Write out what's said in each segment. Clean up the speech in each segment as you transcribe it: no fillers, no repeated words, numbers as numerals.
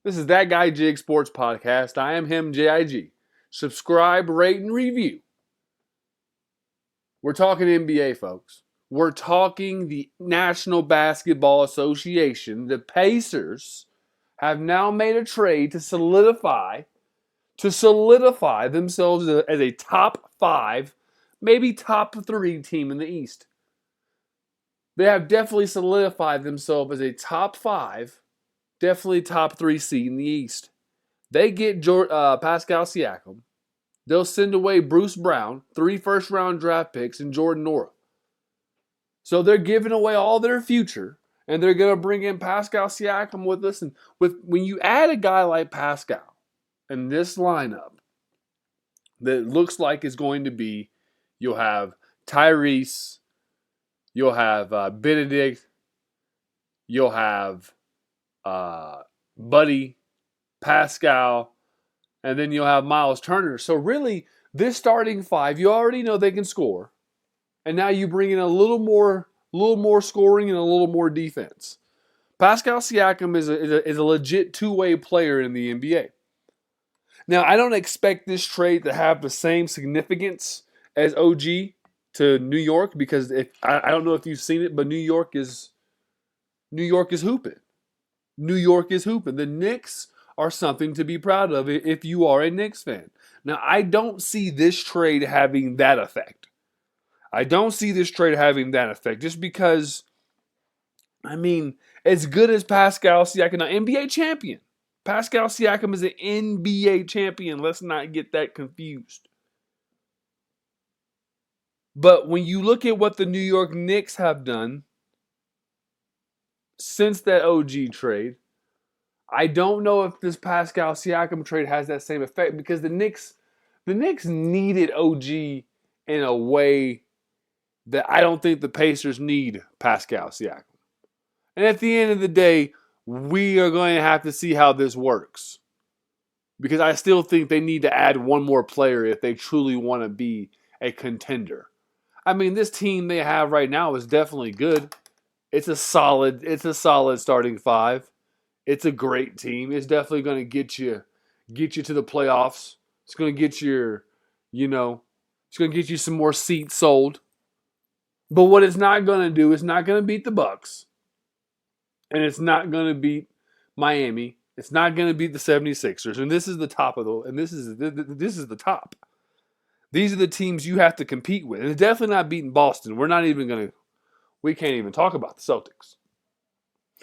This is That Guy Jig Sports Podcast. I am him, JIG. Subscribe, rate, and review. We're talking NBA, folks. We're talking the National Basketball Association. The Pacers have now made a trade to solidify themselves as a top 5, maybe top 3 team in the East. They have definitely solidified themselves as a top 5, definitely top 3 seed in the East. They get Pascal Siakam. They'll send away Bruce Brown, 3 first-round draft picks, and Jordan Nwora. So they're giving away all their future, and they're going to bring in Pascal Siakam with us. And when you add a guy like Pascal in this lineup, that looks like it's going to be, you'll have Tyrese, you'll have Benedict, you'll have Buddy, Pascal, and then you'll have Miles Turner. So really, this starting 5, you already know they can score. And now you bring in a little more scoring and a little more defense. Pascal Siakam is a legit two-way player in the NBA. Now, I don't expect this trade to have the same significance as OG to New York, because I don't know if you've seen it, but New York is hooping. New York is hooping. The Knicks are something to be proud of if you are a Knicks fan. Now, I don't see this trade having that effect. Just because, as good as Pascal Siakam, now NBA champion. Pascal Siakam is an NBA champion. Let's not get that confused. But when you look at what the New York Knicks have done since that OG trade, I don't know if this Pascal Siakam trade has that same effect, because the Knicks needed OG in a way that I don't think the Pacers need Pascal Siakam. And at the end of the day, we are going to have to see how this works, because I still think they need to add one more player if they truly want to be a contender. This team they have right now is definitely good. It's a solid starting 5. It's a great team. It's definitely going to get you to the playoffs. It's going to get it's going to get you some more seats sold. But what it's not going to do is not going to beat the Bucks. And it's not going to beat Miami. It's not going to beat the 76ers. And this is the top this is the top. These are the teams you have to compete with. And it's definitely not beating Boston. We can't even talk about the Celtics.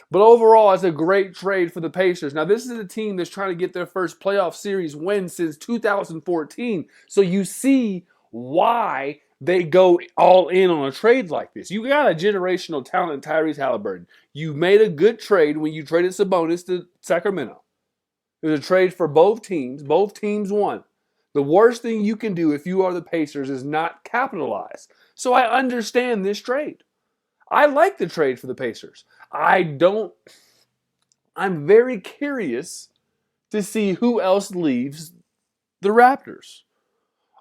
But overall, it's a great trade for the Pacers. Now, this is a team that's trying to get their first playoff series win since 2014. So you see why they go all in on a trade like this. You got a generational talent, Tyrese Halliburton. You made a good trade when you traded Sabonis to Sacramento. It was a trade for both teams. Both teams won. The worst thing you can do if you are the Pacers is not capitalize. So I understand this trade. I like the trade for the Pacers. I'm very curious to see who else leaves the Raptors.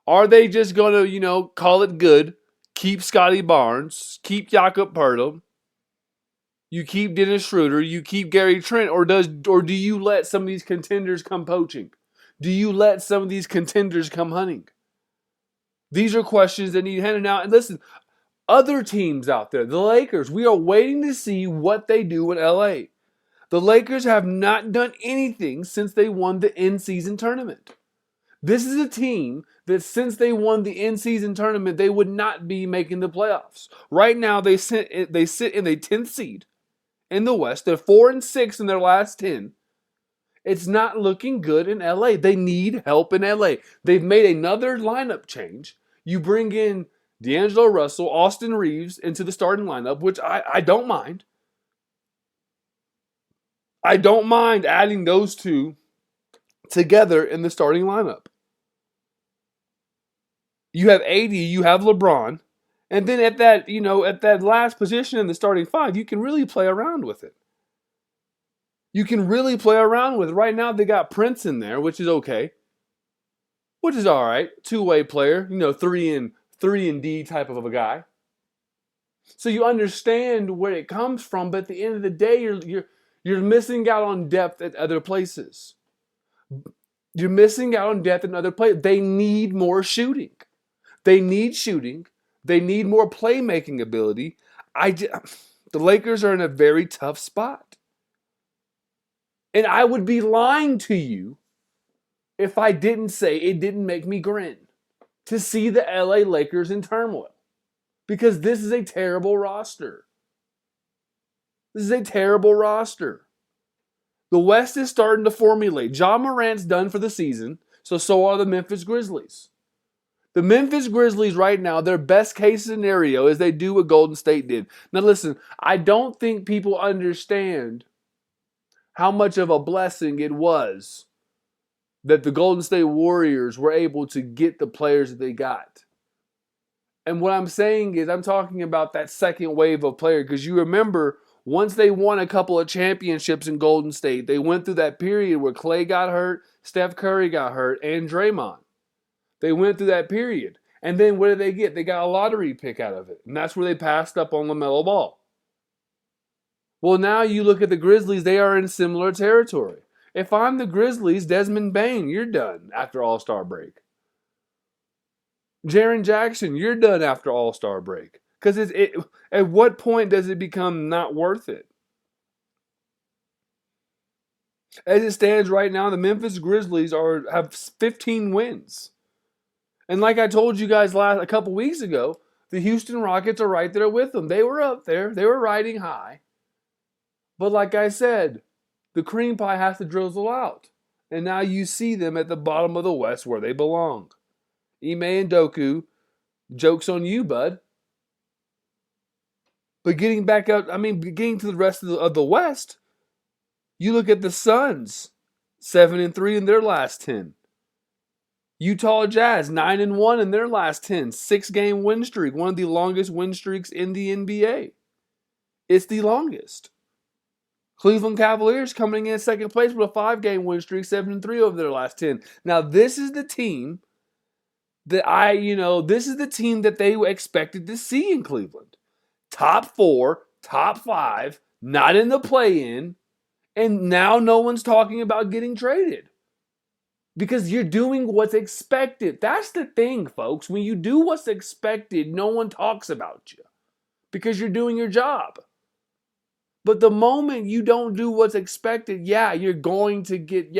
Are they just going to, call it good, keep Scotty Barnes, keep Jakob Poeltl, you keep Dennis Schroeder, you keep Gary Trent, or do you let some of these contenders come poaching? Do you let some of these contenders come hunting? These are questions that need handed out. And listen, other teams out there, the Lakers, we are waiting to see what they do in LA. The Lakers have not done anything since they won the in-season tournament. This is a team that since they won the in-season tournament, they would not be making the playoffs. Right now, they sit in the 10th seed in the West. They're 4-6 in their last 10. It's not looking good in LA. They need help in LA. They've made another lineup change. You bring in D'Angelo Russell, Austin Reeves into the starting lineup, which I don't mind. I don't mind adding those two together in the starting lineup. You have AD, you have LeBron, and then at that last position in the starting 5, you can really play around with it. Right now, they got Prince in there, which is okay. Which is all right. Two-way player, 3 and D type of a guy. So you understand where it comes from, but at the end of the day, You're missing out on depth at other places. You're missing out on depth in other places. They need more shooting. They need shooting. They need more playmaking ability. The Lakers are in a very tough spot. And I would be lying to you if I didn't say it didn't make me grin to see the LA Lakers in turmoil. Because this is a terrible roster. This is a terrible roster. The West is starting to formulate. Ja Morant's done for the season, so are the Memphis Grizzlies. The Memphis Grizzlies right now, their best case scenario is they do what Golden State did. Now listen, I don't think people understand how much of a blessing it was that the Golden State Warriors were able to get the players that they got. And what I'm saying is I'm talking about that second wave of players, because you remember once they won a couple of championships in Golden State, they went through that period where Klay got hurt, Steph Curry got hurt, and Draymond. They went through that period. And then what did they get? They got a lottery pick out of it. And that's where they passed up on LaMelo Ball. Well, now you look at the Grizzlies, they are in similar territory. If I'm the Grizzlies, Desmond Bane, you're done after All-Star break. Jaren Jackson, you're done after All-Star break. Because at what point does it become not worth it? As it stands right now, the Memphis Grizzlies have 15 wins. And like I told you guys a couple weeks ago, the Houston Rockets are right there with them. They were up there. They were riding high. But like I said, the cream pie has to drizzle out. And now you see them at the bottom of the West where they belong. Ime and Doku, joke's on you, bud. But getting back up, getting to the rest of the West, you look at the Suns, 7-3 in their last 10. Utah Jazz, 9-1 in their last 10. 6-game win streak, one of the longest win streaks in the NBA. It's the longest. Cleveland Cavaliers coming in second place with a 5-game win streak, 7-3 over their last 10. Now, this is the team that this is the team that they expected to see in Cleveland. Top 4, top 5, not in the play-in, and now no one's talking about getting traded. Because you're doing what's expected. That's the thing, folks. When you do what's expected, no one talks about you. Because you're doing your job. But the moment you don't do what's expected, you're going to get,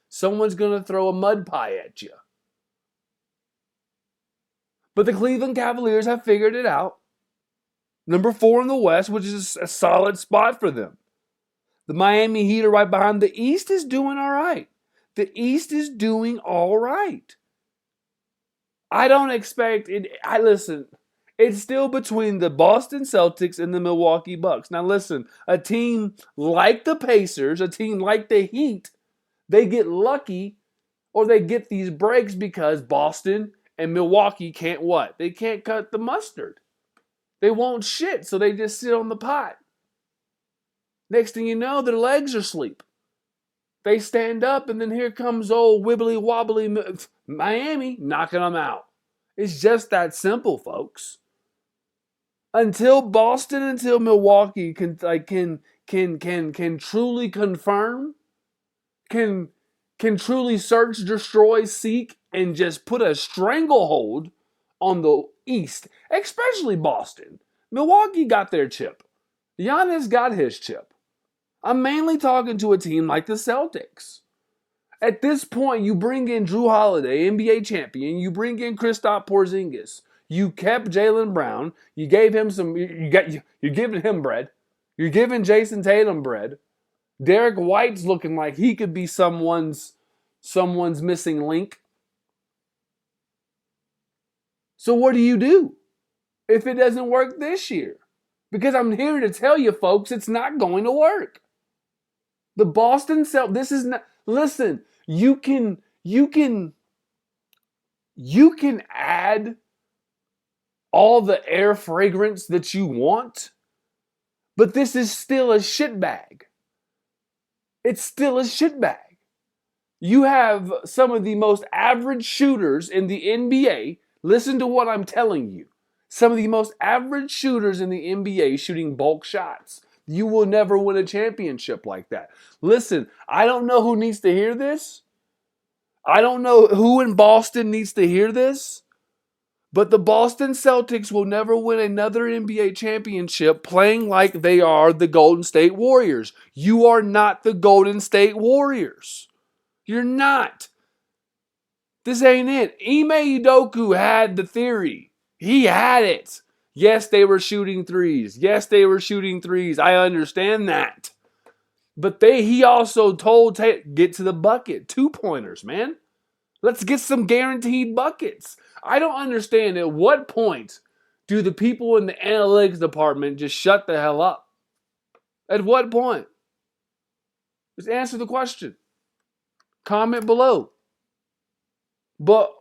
someone's going to throw a mud pie at you. But the Cleveland Cavaliers have figured it out. Number 4 in the West, which is a solid spot for them. The Miami Heat are right behind. The East is doing all right. The East is doing all right. I don't expect it. Listen, it's still between the Boston Celtics and the Milwaukee Bucks. Now listen, a team like the Pacers, a team like the Heat, they get lucky or they get these breaks because Boston and Milwaukee can't what? They can't cut the mustard. They won't shit, so they just sit on the pot. Next thing you know, their legs are asleep. They stand up, and then here comes old wibbly-wobbly Miami knocking them out. It's just that simple, folks. Until Milwaukee can truly confirm, can truly search, destroy, seek, and just put a stranglehold on the East, especially Boston. Milwaukee got their chip. Giannis got his chip. I'm mainly talking to a team like the Celtics. At this point, you bring in Drew Holiday, NBA champion. You bring in Kristaps Porzingis. You kept Jaylen Brown. You gave him you're giving him bread. You're giving Jason Tatum bread. Derek White's looking like he could be someone's missing link. So what do you do if it doesn't work this year? Because I'm here to tell you, folks, it's not going to work. The Boston Celtics, this is not, listen, you can add all the air fragrance that you want, but this is still a shitbag. It's still a shitbag. You have some of the most average shooters in the NBA. Listen to what I'm telling you. Some of the most average shooters in the NBA shooting bulk shots. You will never win a championship like that. Listen, I don't know who needs to hear this. I don't know who in Boston needs to hear this. But the Boston Celtics will never win another NBA championship playing like they are the Golden State Warriors. You are not the Golden State Warriors. You're not. This ain't it. Ime Udoka had the theory. He had it. Yes, they were shooting threes. Yes, they were shooting threes. I understand that. But he also told get to the bucket. 2-pointers, man. Let's get some guaranteed buckets. I don't understand at what point do the people in the analytics department just shut the hell up? At what point? Just answer the question. Comment below. But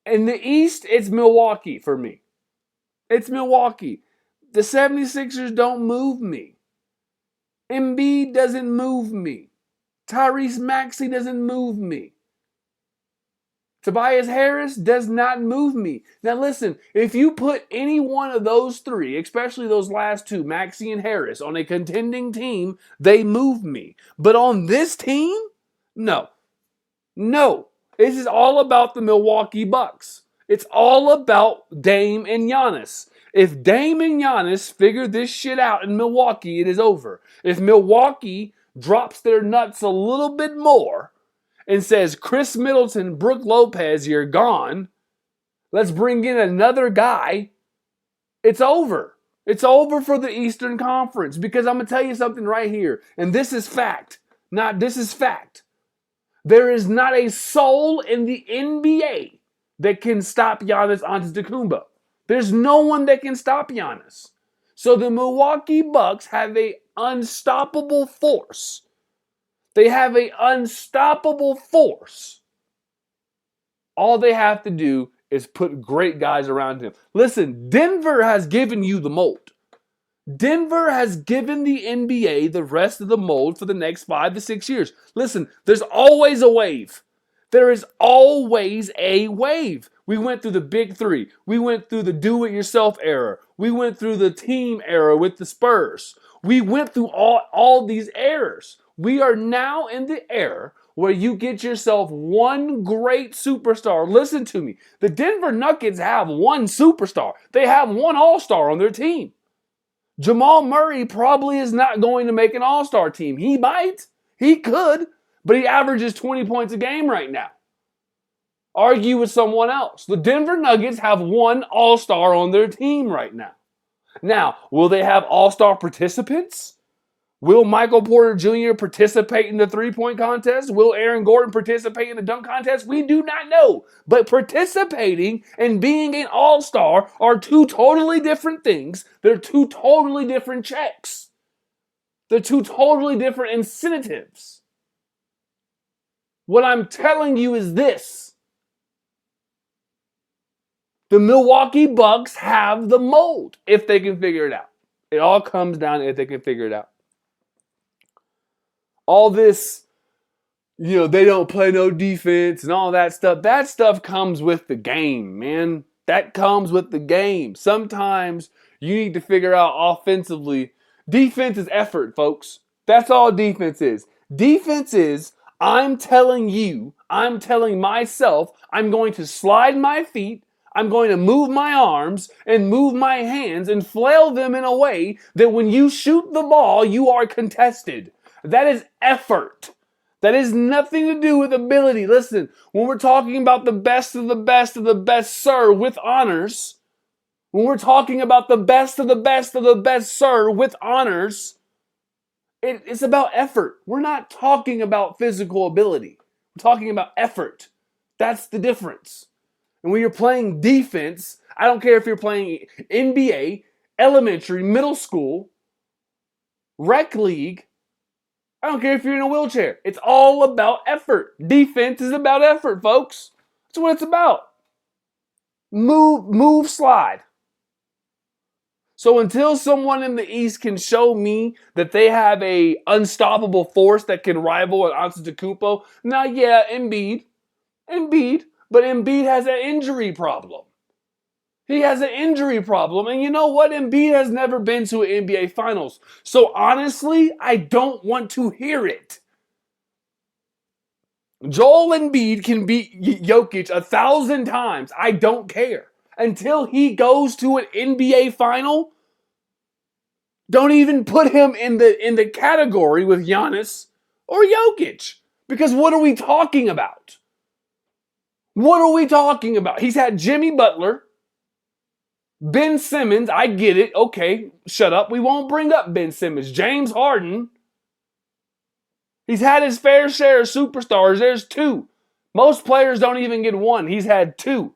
in the East, it's Milwaukee for me. It's Milwaukee. The 76ers don't move me. Embiid doesn't move me. Tyrese Maxey doesn't move me. Tobias Harris does not move me. Now listen, if you put any one of those three, especially those last two, Maxey and Harris, on a contending team, they move me. But on this team, no. No. This is all about the Milwaukee Bucks. It's all about Dame and Giannis. If Dame and Giannis figure this shit out in Milwaukee, it is over. If Milwaukee drops their nuts a little bit more and says, Chris Middleton, Brook Lopez, you're gone, let's bring in another guy, it's over. It's over for the Eastern Conference, because I'm going to tell you something right here, and this is fact. This is fact. There is not a soul in the NBA that can stop Giannis Antetokounmpo. There's no one that can stop Giannis. So the Milwaukee Bucks have an unstoppable force. They have an unstoppable force. All they have to do is put great guys around him. Listen, Denver has given you the mold. Denver has given the NBA the rest of the mold for the next 5 to 6 years. Listen, there's always a wave. There is always a wave. We went through the big three. We went through the do-it-yourself era. We went through the team era with the Spurs. We went through all these eras. We are now in the era where you get yourself one great superstar. Listen to me. The Denver Nuggets have one superstar. They have one all-star on their team. Jamal Murray probably is not going to make an all-star team. He might. He could. But he averages 20 points a game right now. Argue with someone else. The Denver Nuggets have one all-star on their team right now. Now, will they have all-star participants? Will Michael Porter Jr. participate in the three-point contest? Will Aaron Gordon participate in the dunk contest? We do not know. But participating and being an all-star are two totally different things. They're two totally different checks. They're two totally different incentives. What I'm telling you is this. The Milwaukee Bucks have the mold if they can figure it out. It all comes down to if they can figure it out. All this, they don't play no defense and all that stuff comes with the game, man. That comes with the game. Sometimes you need to figure out offensively. Defense is effort, folks. That's all defense is. Defense is, I'm telling myself, I'm going to slide my feet, I'm going to move my arms and move my hands and flail them in a way that when you shoot the ball, you are contested. That is effort. That has nothing to do with ability. Listen, when we're talking about the best of the best of the best, sir, with honors, when we're talking about the best of the best of the best, sir, with honors, it's about effort. We're not talking about physical ability. We're talking about effort. That's the difference. And when you're playing defense, I don't care if you're playing NBA, elementary, middle school, rec league, I don't care if you're in a wheelchair. It's all about effort. Defense is about effort, folks. That's what it's about. Move, slide. So until someone in the East can show me that they have a unstoppable force that can rival an Antetokounmpo, now yeah, Embiid, but Embiid has an injury problem. He has an injury problem. And you know what? Embiid has never been to an NBA Finals. So honestly, I don't want to hear it. Joel Embiid can beat Jokic 1,000 times. I don't care. Until he goes to an NBA Final, don't even put him in the category with Giannis or Jokic. Because what are we talking about? What are we talking about? He's had Jimmy Butler, Ben Simmons. I get it. Okay, shut up. We won't bring up Ben Simmons. James Harden. He's had his fair share of superstars. There's two. Most players don't even get one. He's had two.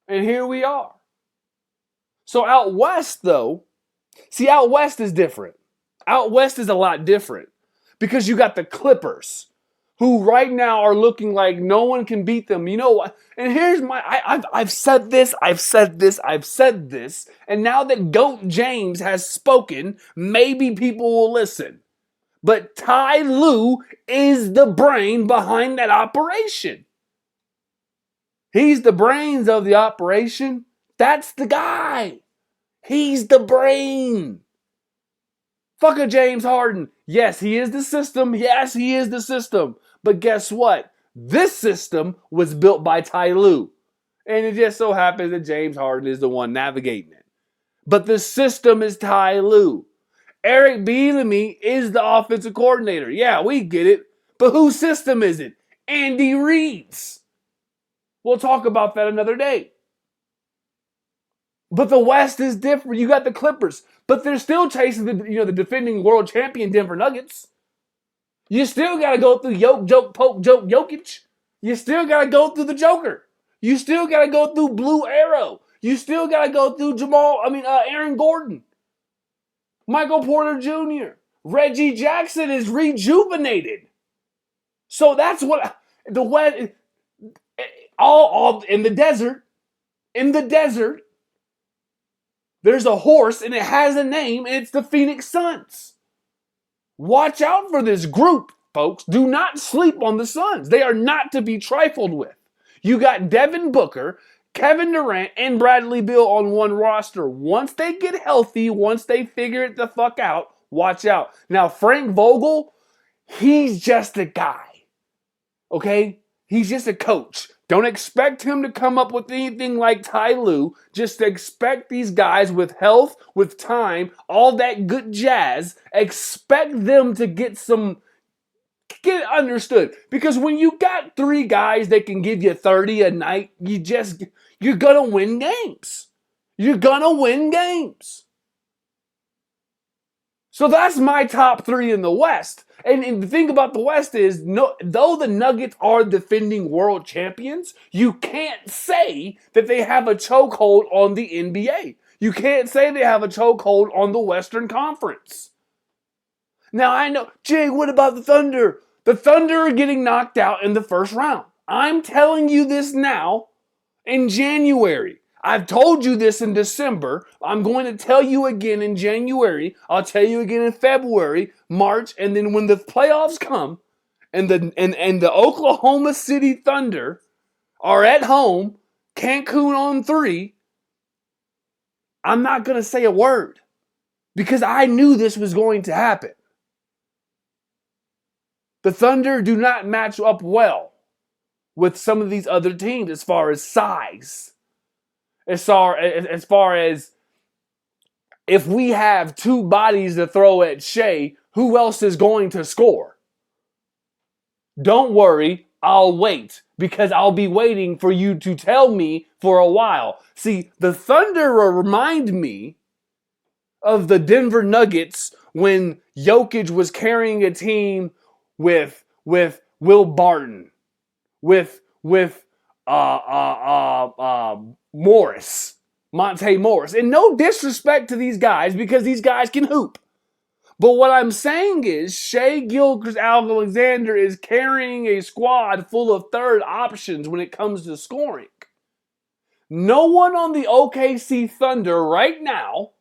And here we are. So out west, though, out west is different. Out west is a lot different because you got the Clippers, who right now are looking like no one can beat them. You know what? And here's I've said this, and now that GOAT James has spoken, maybe people will listen. But Ty Lue is the brain behind that operation. He's the brains of the operation. That's the guy. He's the brain. Fuck a James Harden. Yes, he is the system. Yes, he is the system. But guess what? This system was built by Ty Lue. And it just so happens that James Harden is the one navigating it. But the system is Ty Lue. Eric Bieniemy is the offensive coordinator. Yeah, we get it. But whose system is it? Andy Reid's. We'll talk about that another day. But the West is different. You got the Clippers, but they're still chasing the defending world champion Denver Nuggets. You still got to go through Jokic. You still got to go through the Joker. You still got to go through Blue Arrow. You still got to go through Aaron Gordon. Michael Porter Jr. Reggie Jackson is rejuvenated. So that's what the West, all in the desert. In the desert, there's a horse and it has a name, and it's the Phoenix Suns. Watch out for this group, folks. Do not sleep on the Suns. They are not to be trifled with. You got Devin Booker, Kevin Durant, and Bradley Beal on one roster. Once they get healthy, once they figure it the fuck out, watch out. Now, Frank Vogel, he's just a guy. Okay? He's just a coach. Don't expect him to come up with anything like Ty Lue. Just expect these guys with health, with time, all that good jazz. Expect them to get understood. Because when you got three guys that can give you 30 a night, you're going to win games. You're going to win games. So that's my top three in the West. And the thing about the West is, though the Nuggets are defending world champions, you can't say that they have a chokehold on the NBA. You can't say they have a chokehold on the Western Conference. Now, I know, Jay, what about the Thunder? The Thunder are getting knocked out in the first round. I'm telling you this now in January. I've told you this in December. I'm going to tell you again in January. I'll tell you again in February, March, and then when the playoffs come and the Oklahoma City Thunder are at home, Cancun on 3, I'm not going to say a word because I knew this was going to happen. The Thunder do not match up well with some of these other teams as far as size. As far as if we have two bodies to throw at Shea, who else is going to score? Don't worry, I'll wait because I'll be waiting for you to tell me for a while. See, the Thunder remind me of the Denver Nuggets when Jokic was carrying a team with Will Barton, with Morris, Monte Morris. And no disrespect to these guys because these guys can hoop. But what I'm saying is Shea Gilgeous-Alexander is carrying a squad full of third options when it comes to scoring. No one on the OKC Thunder right now,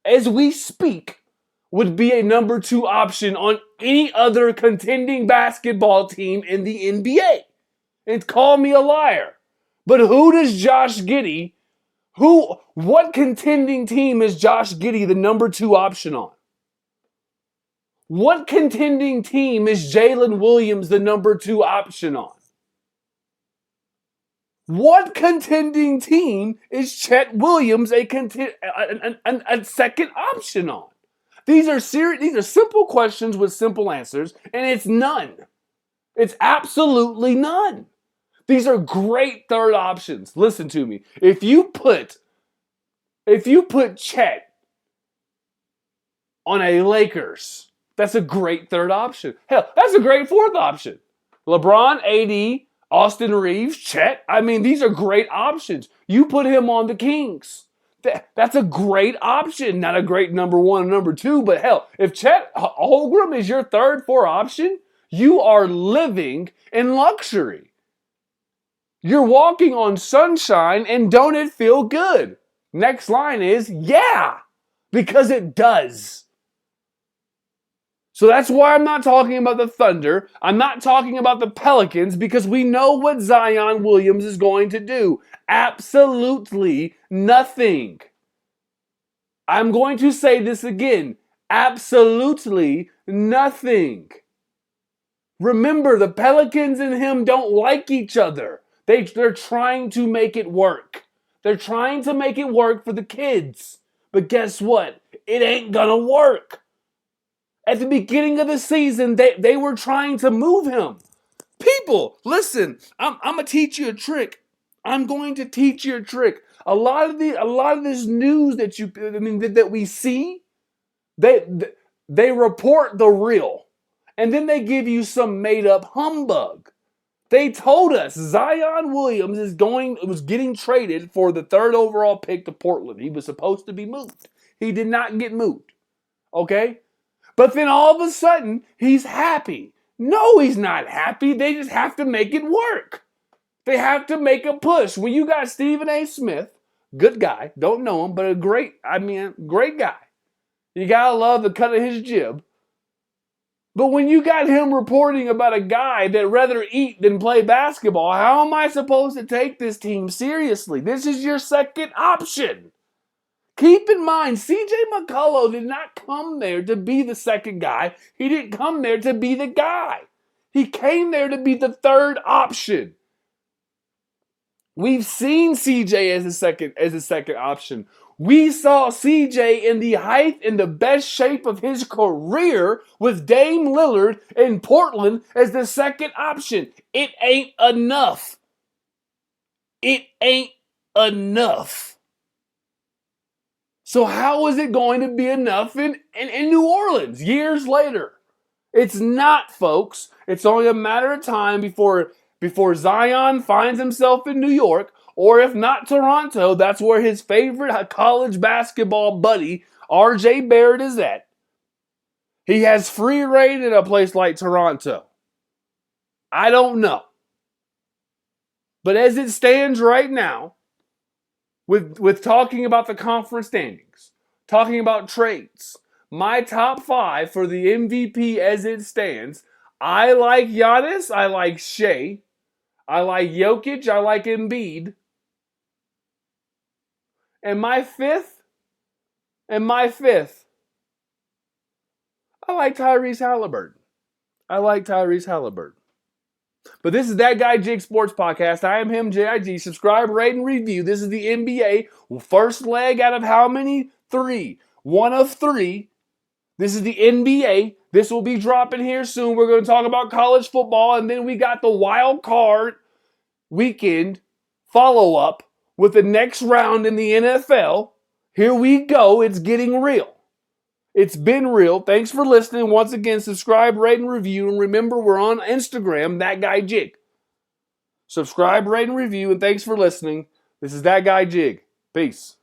as we speak, would be a number 2 option on any other contending basketball team in the NBA. And call me a liar. But who does Josh Giddey, what contending team is Josh Giddey the number 2 option on? What contending team is Jalen Williams the number 2 option on? What contending team is Chet Williams a second option on? These are simple questions with simple answers, and it's none. It's absolutely none. These are great third options. Listen to me. If you put Chet on a Lakers, that's a great third option. Hell, that's a great fourth option. LeBron, AD, Austin Reeves, Chet. I mean, these are great options. You put him on the Kings. That's a great option. Not a great number 1 and number 2, but hell, if Chet Holmgren is your third, fourth option, you are living in luxury. You're walking on sunshine, and don't it feel good? Next line is, yeah, because it does. So that's why I'm not talking about the Thunder. I'm not talking about the Pelicans, because we know what Zion Williams is going to do. Absolutely nothing. I'm going to say this again. Absolutely nothing. Remember, the Pelicans and him don't like each other. They're trying to make it work. They're trying to make it work for the kids. But guess what? It ain't gonna work. At the beginning of the season, they were trying to move him. People, listen, I'm gonna teach you a trick. I'm going to teach you a trick. A lot of this news that we see, they report the real, and then they give you some made up humbug. They told us Zion Williams was getting traded for the 3rd overall pick to Portland. He was supposed to be moved. He did not get moved. Okay? But then all of a sudden, he's happy. No, he's not happy. They just have to make it work. They have to make a push. When you got Stephen A. Smith, good guy, don't know him, but a great guy. You gotta love the cut of his jib. But when you got him reporting about a guy that rather eat than play basketball, how am I supposed to take this team seriously? This is your second option. Keep in mind, CJ McCullough did not come there to be the second guy. He didn't come there to be the guy. He came there to be the third option. We've seen CJ as a second option. We saw CJ in the height and the best shape of his career with Dame Lillard in Portland as the second option. It ain't enough. It ain't enough. So how is it going to be enough in New Orleans years later? It's not, folks. It's only a matter of time before Zion finds himself in New York, or if not Toronto, that's where his favorite college basketball buddy, RJ Barrett, is at. He has free reign in a place like Toronto. I don't know. But as it stands right now, with talking about the conference standings, talking about trades, my top 5 for the MVP as it stands, I like Giannis, I like Shea, I like Jokic, I like Embiid. And my fifth, I like Tyrese Halliburton. But this is That Guy Jig Sports Podcast. I am him, JIG. Subscribe, rate, and review. This is the NBA. First leg out of how many? 3. 1 of 3. This is the NBA. This will be dropping here soon. We're going to talk about college football. And then we got the wild card weekend follow-up with the next round in the NFL. Here we go. It's getting real. It's been real. Thanks for listening. Once again, subscribe, rate, and review. And remember, we're on Instagram, That Guy Jig. Subscribe, rate, and review. And thanks for listening. This is That Guy Jig. Peace.